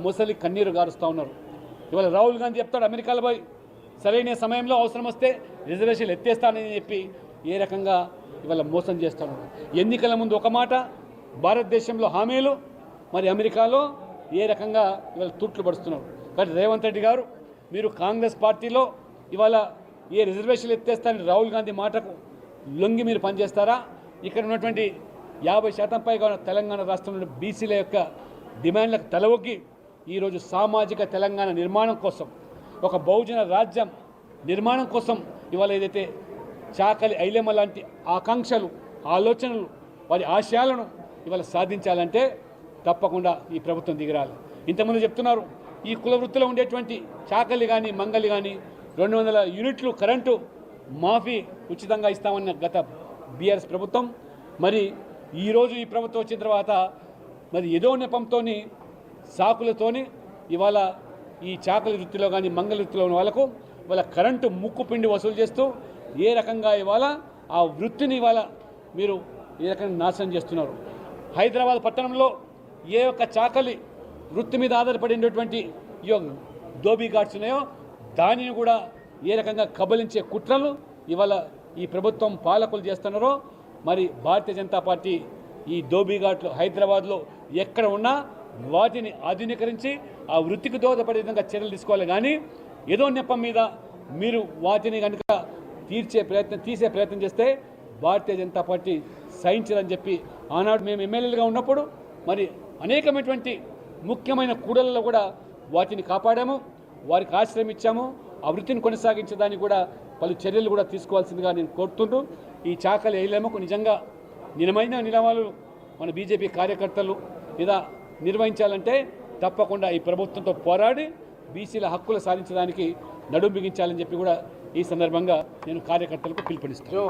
ముసలి కన్నీరు గారుస్తూ ఉన్నారు. ఇవాళ రాహుల్ గాంధీ చెప్తాడు అమెరికాలో పోయి సరైన సమయంలో అవసరం వస్తే రిజర్వేషన్లు ఎత్తేస్తానని చెప్పి ఏ రకంగా ఇవాళ మోసం చేస్తాను. ఎన్నికల ముందు ఒక మాట, భారతదేశంలో హామీలు, మరి అమెరికాలో ఏ రకంగా ఇవాళ తూట్లు పడుతున్నారు. కాబట్టి రేవంత్ రెడ్డి గారు మీరు కాంగ్రెస్ పార్టీలో ఇవాళ ఏ రిజర్వేషన్లు ఎత్తేస్తానని రాహుల్ గాంధీ మాటకు లొంగి మీరు పనిచేస్తారా? ఇక్కడ ఉన్నటువంటి 50% పైగా తెలంగాణ రాష్ట్రంలో బీసీల యొక్క డిమాండ్లకు తలవొగ్గి ఈరోజు సామాజిక తెలంగాణ నిర్మాణం కోసం, ఒక బహుజన రాజ్యం నిర్మాణం కోసం ఇవాళ ఏదైతే చాకలి ఐలెమ్మ లాంటి ఆకాంక్షలు, ఆలోచనలు, వారి ఆశయాలను ఇవాళ సాధించాలంటే తప్పకుండా ఈ ప్రభుత్వం దిగిరాలి. ఇంతకుముందు చెప్తున్నారు ఈ కుల వృత్తిలో ఉండేటువంటి చాకలి కానీ మంగలి కానీ 200 యూనిట్లు కరెంటు మాఫీ ఉచితంగా ఇస్తామన్న గత బీఆర్ఎస్ ప్రభుత్వం, మరి ఈరోజు ఈ ప్రభుత్వం వచ్చిన తర్వాత మరి ఏదో నెపంతోని సాకులతోని ఇవాళ ఈ చాకలి వృత్తిలో కానీ మంగళ వృత్తిలో ఉన్న వాళ్ళకు ఇవాళ కరెంటు ముక్కు పిండి వసూలు చేస్తూ ఏ రకంగా ఇవాళ ఆ వృత్తిని ఇవాళ మీరు ఏ రకంగా నాశనం చేస్తున్నారు. హైదరాబాద్ పట్టణంలో ఏ ఒక్క చాకలి వృత్తి మీద ఆధారపడినటువంటి ఈ దోబీ ఘాట్స్ ఉన్నాయో దానిని కూడా ఏ రకంగా కబలించే కుట్రలు ఇవాళ ఈ ప్రభుత్వం పాలకులు చేస్తున్నారో, మరి భారతీయ జనతా పార్టీ ఈ దోబీ ఘాట్లు హైదరాబాద్లో ఎక్కడ ఉన్నా వాటిని ఆధునీకరించి ఆ వృత్తికి దోహదపడే విధంగా చర్యలు తీసుకోవాలి. కానీ ఏదో నెపం మీద మీరు వాటిని కనుక తీసే ప్రయత్నం చేస్తే భారతీయ జనతా పార్టీ సహించదని చెప్పి ఆనాడు మేము ఎమ్మెల్యేలుగా ఉన్నప్పుడు మరి అనేకమైనటువంటి ముఖ్యమైన కూడళ్లలో కూడా వాటిని కాపాడాము, వారికి ఆశ్రయం ఇచ్చాము. ఆ వృత్తిని కొనసాగించడానికి కూడా పలు చర్యలు కూడా తీసుకోవాల్సిందిగా నేను కోరుతుంటూ, ఈ చాకలి ఐలెమ్మకు నిజంగా నిజమైన నిలవాలు మన బీజేపీ కార్యకర్తలు మీద నిర్వహించాలంటే తప్పకుండా ఈ ప్రభుత్వంతో పోరాడి బీసీల హక్కులు సాధించడానికి నడుం బిగించాలని చెప్పి కూడా ఈ సందర్భంగా నేను కార్యకర్తలకు పిలుపునిస్తాను.